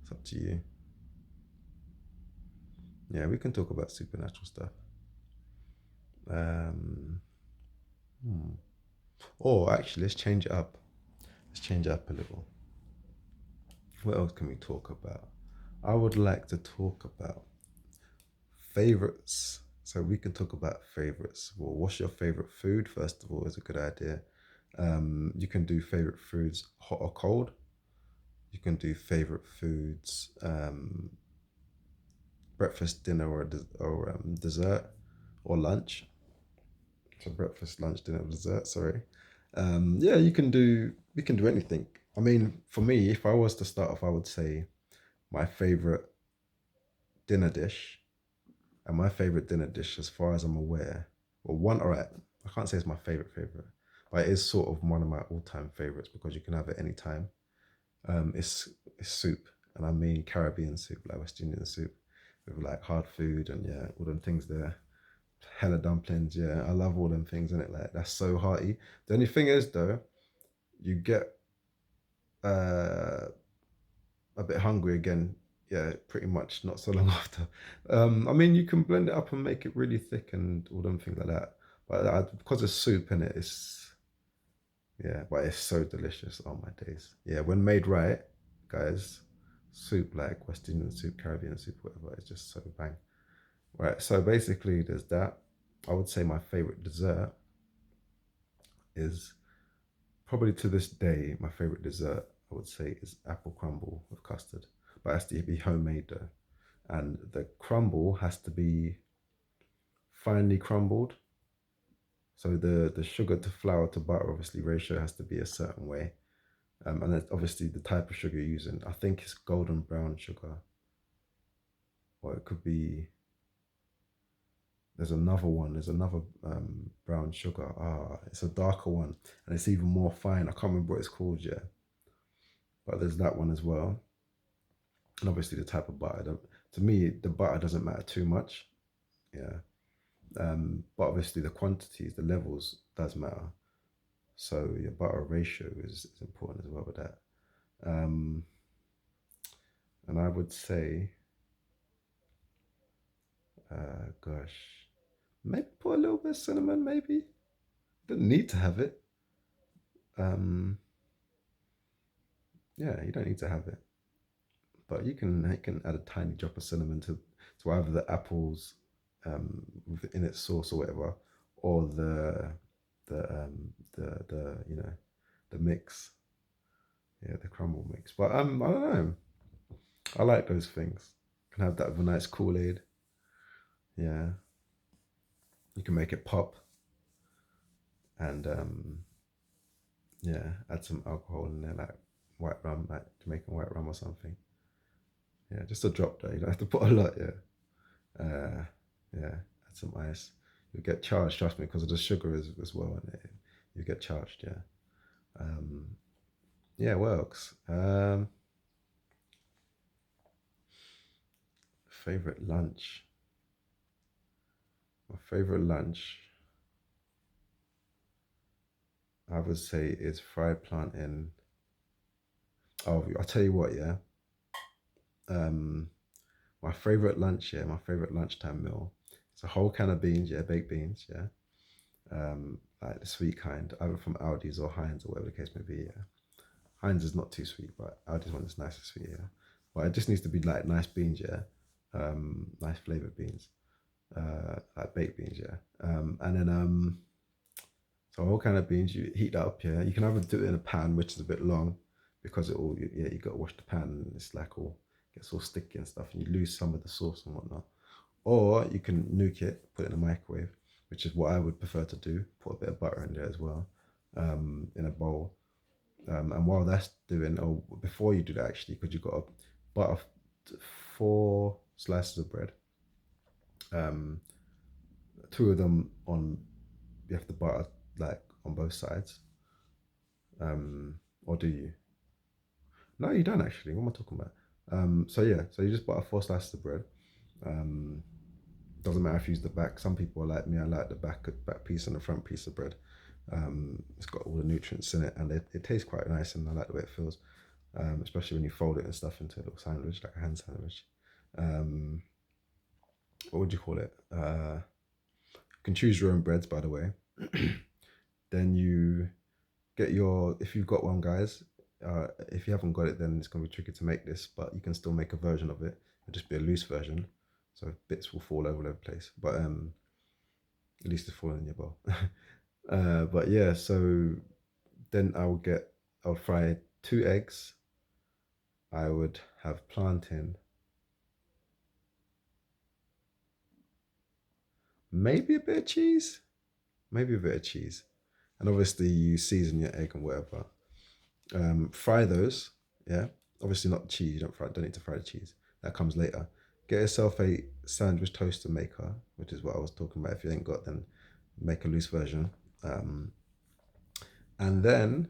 It's up to you. Yeah, we can talk about supernatural stuff. Um, hmm. Or actually, let's change it up. Let's change it up a little. What else can we talk about? I would like to talk about favorites. So we can talk about favorites. Well, what's your favorite food? First of all, is a good idea. You can do favorite foods hot or cold. You can do favorite foods breakfast, dinner, or dessert, or lunch. So breakfast, lunch, dinner, dessert. Sorry. Yeah, you can do. We can do anything. I mean, for me, if I was to start off, I would say my favorite dinner dish, and my favorite dinner dish, as far as I'm aware, well, one. All right, I can't say it's my favorite, but it is sort of one of my all-time favorites because you can have it anytime. It's soup, and I mean Caribbean soup, like West Indian soup, with like hard food and yeah, all them things there. Hella dumplings, yeah, I love all them things in it. Like that's so hearty. The only thing is though, you get uh a bit hungry again. Yeah, pretty much not so long after. I mean, you can blend it up and make it really thick and all them things like that. But because it's soup in it, it's yeah, but it's so delicious. Oh my days. Yeah, when made right, guys, soup like West Indian soup, Caribbean soup, whatever, it's just so bang. Right. So basically, there's that. I would say my favorite dessert is probably to this day my favorite dessert. I would say is apple crumble with custard, but it has to be homemade though, and the crumble has to be finely crumbled. So the sugar to flour to butter obviously ratio has to be a certain way. And that's obviously the type of sugar you're using. I think it's golden brown sugar, or it could be. There's another one. There's another brown sugar. Ah, it's a darker one, and it's even more fine. I can't remember what it's called yet, but there's that one as well. And obviously the type of butter. To me, the butter doesn't matter too much. Yeah. But obviously the quantities, the levels does matter. So your butter ratio is important as well with that. Um, and I would say, gosh, maybe put a little bit of cinnamon. Maybe don't need to have it. Um, yeah, you don't need to have it, but you can add a tiny drop of cinnamon to either the apples in its sauce or whatever, or the the mix, yeah, the crumble mix. But I don't know. I like those things. Can have that with a nice Kool Aid. Yeah, you can make it pop and yeah, add some alcohol in there, like white rum, like Jamaican white rum or something. Yeah, just a drop though. You don't have to put a lot. Yeah, yeah. Add some ice. You get charged. Trust me, because of the sugar as well in it. You get charged. Yeah. Um, yeah. Works. Favorite lunch. My favorite lunch, I would say, is fried plantain. Oh, I'll tell you what. Yeah. Um, my favorite lunch. Yeah, my favorite lunchtime meal. It's a whole can of beans. Yeah, baked beans. Yeah. Like the sweet kind, either from Aldi's or Heinz or whatever the case may be. Yeah. Heinz is not too sweet, but Aldi's one is nice and sweet. Yeah. But it just needs to be like nice beans. Yeah. Nice flavored beans. Like baked beans. Yeah. And then so all kind of beans you heat that up. Yeah. You can either do it in a pan, which is a bit long, because it all yeah you got to wash the pan and it's like all gets all sticky and stuff, and you lose some of the sauce and whatnot. Or you can nuke it, put it in the microwave, which is what I would prefer to do. Put a bit of butter in there as well, in a bowl. And while that's doing, or before you do that, actually, because you've got to butter 4 slices of bread. Um, Two of them on, you have to butter like on both sides. Or do you? No, you don't actually. What am I talking about? So yeah, so you just butter 4 slices of bread. Um, Doesn't matter if you use the back. Some people are like me. I like the back piece and the front piece of bread. It's got all the nutrients in it, and it tastes quite nice, and I like the way it feels. especially when you fold it and stuff into a little sandwich, like a hand sandwich. Um, what would you call it? You can choose your own breads, by the way. Then you get your, if you've got one, guys. If you haven't got it, then it's gonna be tricky to make this, but you can still make a version of it. It'll just be a loose version, so bits will fall over the place. But at least it's falling in your bowl. But yeah, so then I'll fry 2 eggs. I would have plantain, maybe a bit of cheese, maybe a bit of cheese, and obviously you season your egg and whatever. Fry those, yeah. Obviously not the cheese. You don't need to fry the cheese. That comes later. Get yourself a sandwich toaster maker, which is what I was talking about. If you ain't got, then make a loose version. Um, and then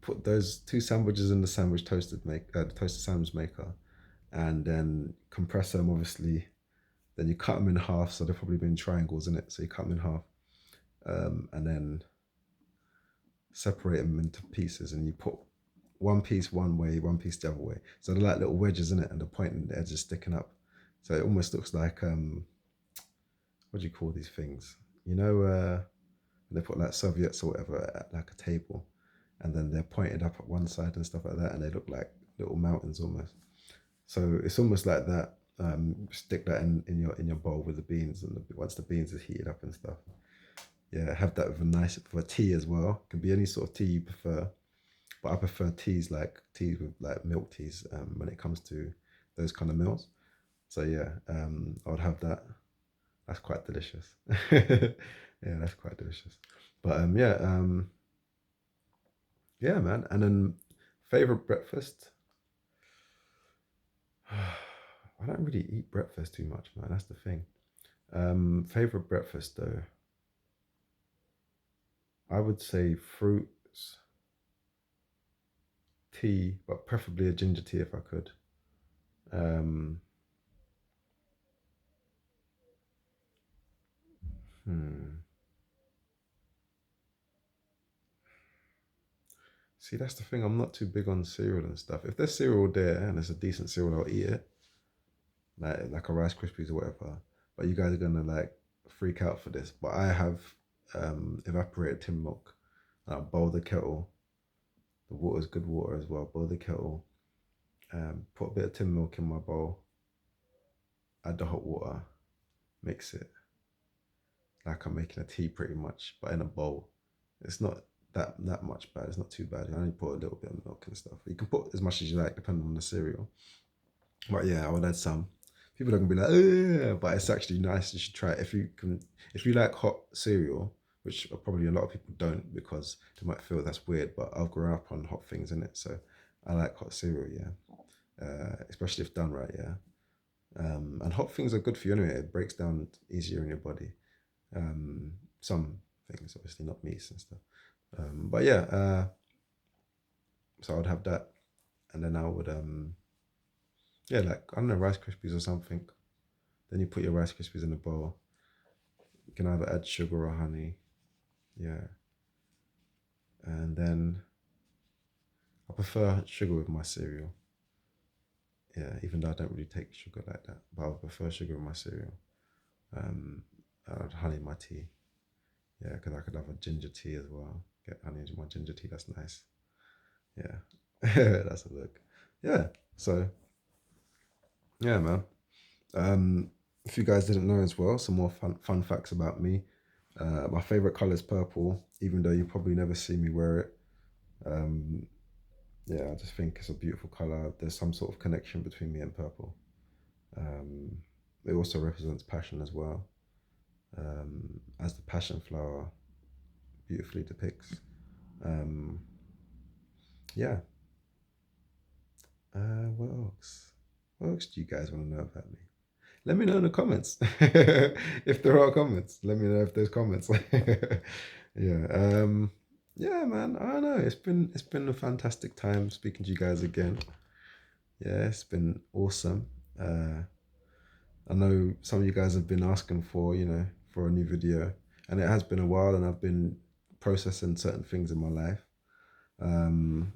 put those 2 sandwiches in the the toaster sandwich maker, and then compress them. Obviously, then you cut them in half. So they've probably been triangles in it. So you cut them in half, and then separate them into pieces, and you put one piece one way, one piece the other way. So they're like little wedges in it, and the point and the edge is sticking up. So it almost looks like what do you call these things? You know, they put like Soviets or whatever at like a table, and then they're pointed up at one side and stuff like that, and they look like little mountains almost. So it's almost like that. Stick that in your bowl with the beans, and once the beans is heated up and stuff, yeah, have that with a nice for a tea as well. Can be any sort of tea you prefer, but I prefer teas with like milk teas when it comes to those kind of meals. So yeah, I would have that. That's quite delicious. Yeah, that's quite delicious. But yeah, man. And then favorite breakfast. I don't really eat breakfast too much, man. That's the thing. Favorite breakfast though, I would say fruits, tea, but preferably a ginger tea if I could. Um, hmm. See, that's the thing. I'm not too big on cereal and stuff. If there's cereal there and it's a decent cereal, I'll eat it, like a Rice Krispies or whatever. But you guys are gonna like freak out for this. But I have evaporated tin milk. And I'll boil the kettle. The water's good water as well. Boil the kettle. Put a bit of tin milk in my bowl. Add the hot water. Mix it like I'm making a tea pretty much, but in a bowl. It's not that much bad. It's not too bad. I only put a little bit of milk and stuff. You can put as much as you like, depending on the cereal. But yeah, I would add some. People are gonna be like, oh, but it's actually nice. You should try it if you can. If you like hot cereal, which probably a lot of people don't because they might feel that's weird. But I've grown up on hot things in it, so I like hot cereal. Yeah, especially if done right. Yeah, and hot things are good for you anyway. It breaks down easier in your body. Um, some things, obviously not meats and stuff. But yeah, so I would have that, and then I would yeah, like I don't know, Rice Krispies or something. Then you put your Rice Krispies in a bowl. You can either add sugar or honey. Yeah, and then I prefer sugar with my cereal. Yeah, even though I don't really take sugar like that, but I prefer sugar with my cereal. Um, I'd honey in my tea. Yeah, because I could have a ginger tea as well. Get honey in my ginger tea. That's nice. Yeah, that's a look. Yeah. So yeah, man. If you guys didn't know as well, some more fun facts about me. My favorite color is purple, even though you probably never see me wear it. Um, yeah, I just think it's a beautiful color. There's some sort of connection between me and purple. Um, it also represents passion as well, as the passion flower beautifully depicts. Um, yeah. What else? What else do you guys want to know about me? Let me know in the comments. If there are comments, let me know if there's comments. Yeah. Yeah, man. I don't know. It's been a fantastic time speaking to you guys again. Yeah, it's been awesome. Uh I know some of you guys have been asking for, for a new video. And it has been a while and I've been processing certain things in my life. Um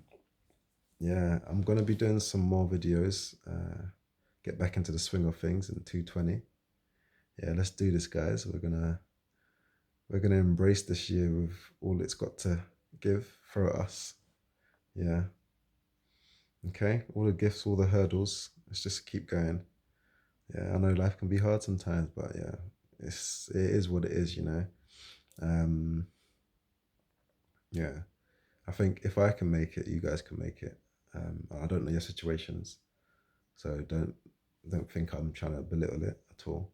yeah, I'm gonna be doing some more videos. Get back into the swing of things in 220. Yeah, let's do this, guys. We're gonna embrace this year with all it's got to give for us. Yeah. Okay. All the gifts, all the hurdles. Let's just keep going. Yeah, I know life can be hard sometimes, but yeah, it is what it is, you know. Um, yeah. I think if I can make it, you guys can make it. I don't know your situations, so don't think I'm trying to belittle it at all.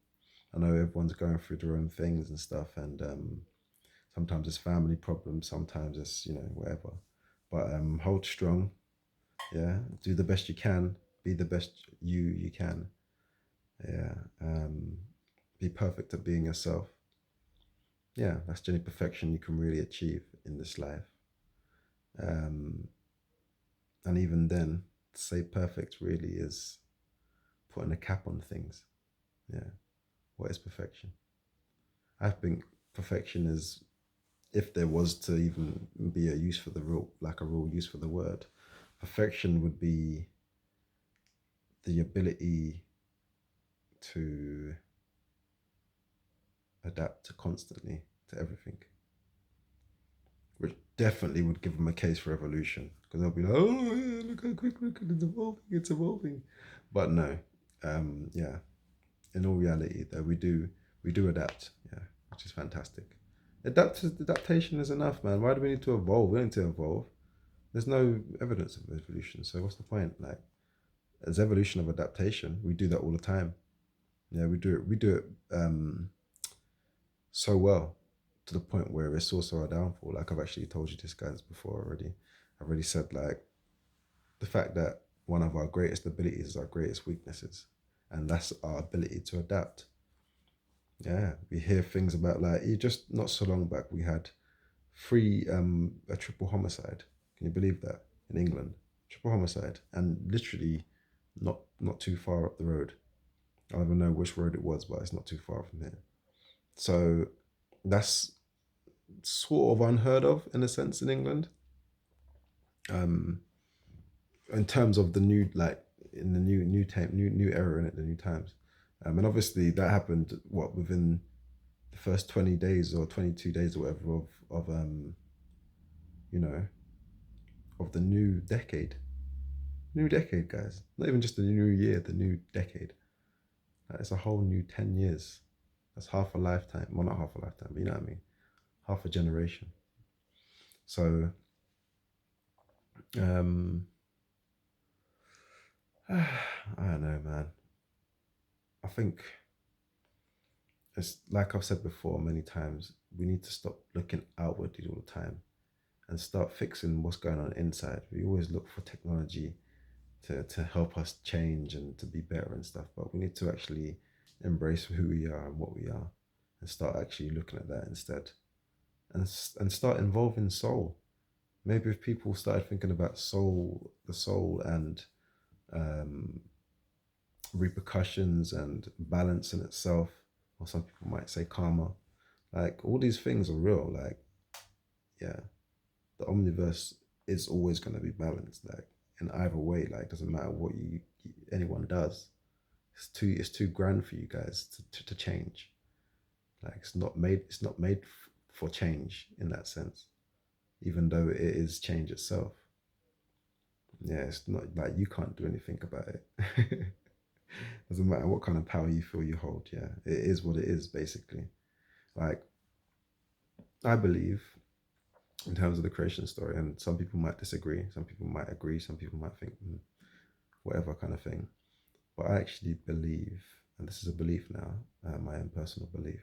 I know everyone's going through their own things and stuff, and sometimes it's family problems, sometimes it's whatever. But hold strong, yeah. Do the best you can, be the best you can, yeah. Be perfect at being yourself. Yeah, that's the only perfection you can really achieve in this life. Um, and even then, to say perfect really is putting a cap on things. Yeah, what is perfection? I think perfection is, if there was to even be a use for the real, like a real use for the word, perfection would be the ability to adapt to constantly to everything, which definitely would give them a case for evolution because they'll be like, oh yeah, look how quick, look at it's evolving, it's evolving. But no, yeah, in all reality, though we do adapt, yeah, which is fantastic. Adaptation is enough, man. Why do we need to evolve? We don't need to evolve. There's no evidence of evolution, so what's the point? Like, as evolution of adaptation, we do that all the time. Yeah, we do it. We do it so well to the point where it's also a downfall. Like I've actually told you this guys before already. I've already said like the fact that one of our greatest abilities is our greatest weaknesses, and that's our ability to adapt. Yeah, we hear things about like you just not so long back we had three a triple homicide. Can you believe that in England? Triple homicide, and literally not too far up the road. I don't even know which road it was, but it's not too far from here. So that's sort of unheard of in a sense in England. Um, in terms of the new like in the new time new era in it, the new times. And obviously that happened what within the first 20 days or 22 days or whatever of you know of the new decade, guys. Not even just the new year, the new decade. Like, it's a whole new 10 years. That's half a lifetime. Well, not half a lifetime, but you know what I mean? Half a generation. So, um, I don't know, man. I think it's like I've said before many times, we need to stop looking outwardly all the time and start fixing what's going on inside. We always look for technology to help us change and to be better and stuff, but we need to actually embrace who we are and what we are and start actually looking at that instead and start involving soul. Maybe if people started thinking about the soul and um, repercussions and balance in itself, or some people might say karma, like all these things are real. Like, yeah, the omniverse is always going to be balanced. Like in either way, like doesn't matter what anyone does. It's too grand for you guys to change. Like it's not made for change in that sense, even though it is change itself. Yeah, it's not like you can't do anything about it. Doesn't matter what kind of power you feel you hold. Yeah, it is what it is basically. Like I believe in terms of the creation story, and some people might disagree, some people might agree, some people might think whatever kind of thing. But I actually believe, and this is a belief now, my own personal belief,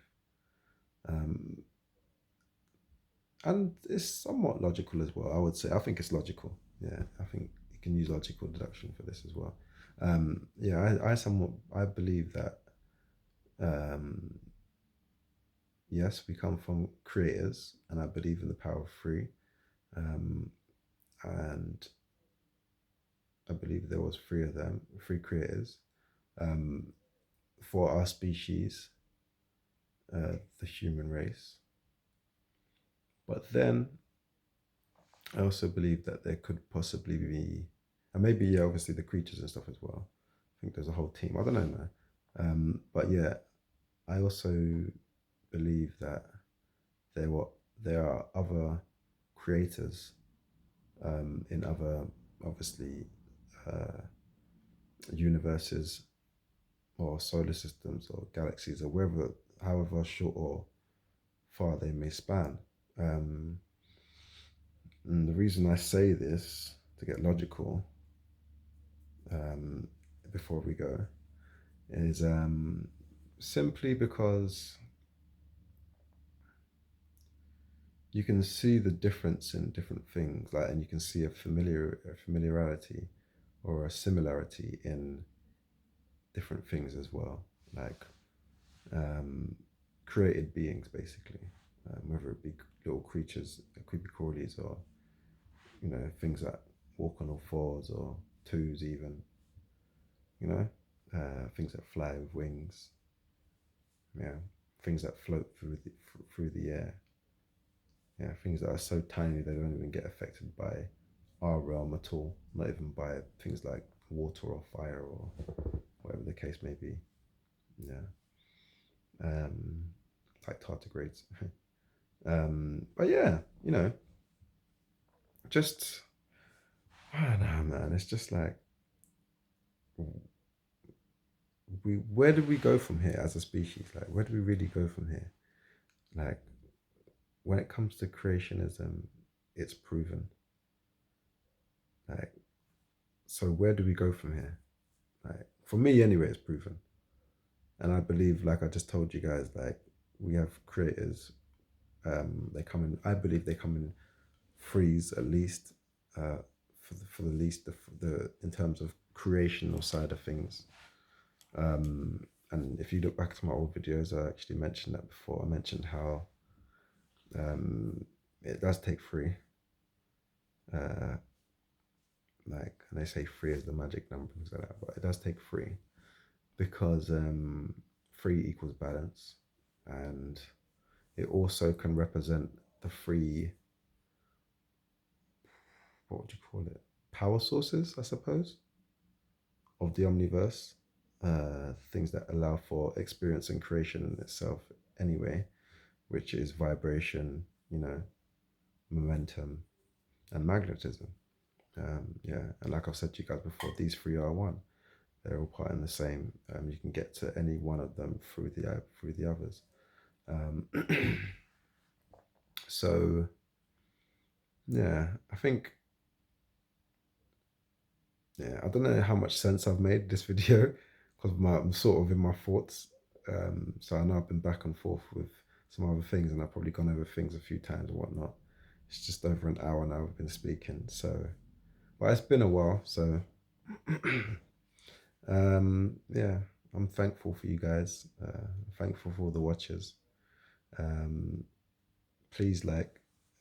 um, and it's somewhat logical as well. I would say I think it's logical. Yeah, I think you can use logical deduction for this as well. Yeah, I believe that um, yes, we come from creators, and I believe in the power of three. Um, and I believe there was three of them, three creators um, for our species, the human race. But then I also believe that there could possibly be. And maybe, yeah, obviously the creatures and stuff as well. I think there's a whole team. I don't know, man. But yeah, I also believe that there what there are other creators in other, obviously, uh, universes or solar systems or galaxies or wherever, however short or far they may span. Um, and the reason I say this to get logical, um, before we go, is simply because you can see the difference in different things, like, and you can see a familiarity or a similarity in different things as well, like um, created beings, basically, whether it be little creatures, creepy crawlies, or things that walk on all fours or twos, even, you know, things that fly with wings, yeah, things that float through the air, yeah, things that are so tiny they don't even get affected by our realm at all, not even by things like water or fire or whatever the case may be. Yeah, um, like tardigrades. But yeah, just I don't know, man. It's just like where do we go from here as a species? Like, where do we really go from here? Like, when it comes to creationism, it's proven. Like, so where do we go from here? Like, for me, anyway, it's proven. And I believe, like I just told you guys, like, we have creators. They come in. I believe they come in threes at least. For the least, the in terms of creational side of things. And if you look back to my old videos, I actually mentioned that before. I mentioned how um, it does take three. Uh, and they say three is the magic number, things like that, but it does take three because three equals balance, and it also can represent the three, what would you call it? Power sources, I suppose, of the omniverse. Things that allow for experience and creation in itself, anyway, which is vibration, momentum, and magnetism. Yeah, and like I've said to you guys before, these three are one. They're all part in the same. You can get to any one of them through the others. Um, so yeah, I think, yeah, I don't know how much sense I've made this video because I'm sort of in my thoughts. So I know I've been back and forth with some other things, and I've probably gone over things a few times and whatnot. It's just over an hour now we've been speaking, so but it's been a while. So yeah, I'm thankful for you guys. Thankful for all the watchers. Um, please like,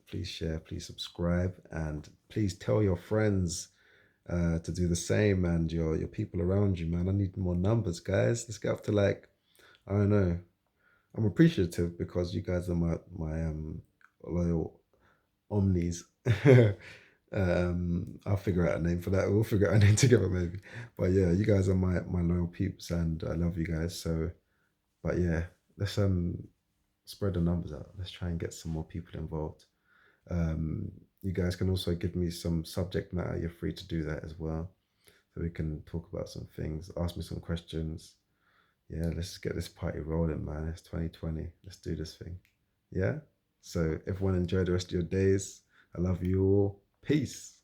please share, please subscribe, and please tell your friends to do the same, and your people around you, man. I need more numbers, guys. Let's get up to, like, I don't know. I'm appreciative because you guys are my loyal omnis. I'll figure out a name for that. We'll figure out a name together, maybe. But yeah, you guys are my loyal peeps, and I love you guys. So, but yeah, let's spread the numbers out. Let's try and get some more people involved. You guys can also give me some subject matter. You're free to do that as well, so we can talk about some things. Ask me some questions. Yeah, let's get this party rolling, man. It's 2020. Let's do this thing. Yeah. So everyone enjoy the rest of your days. I love you all. Peace.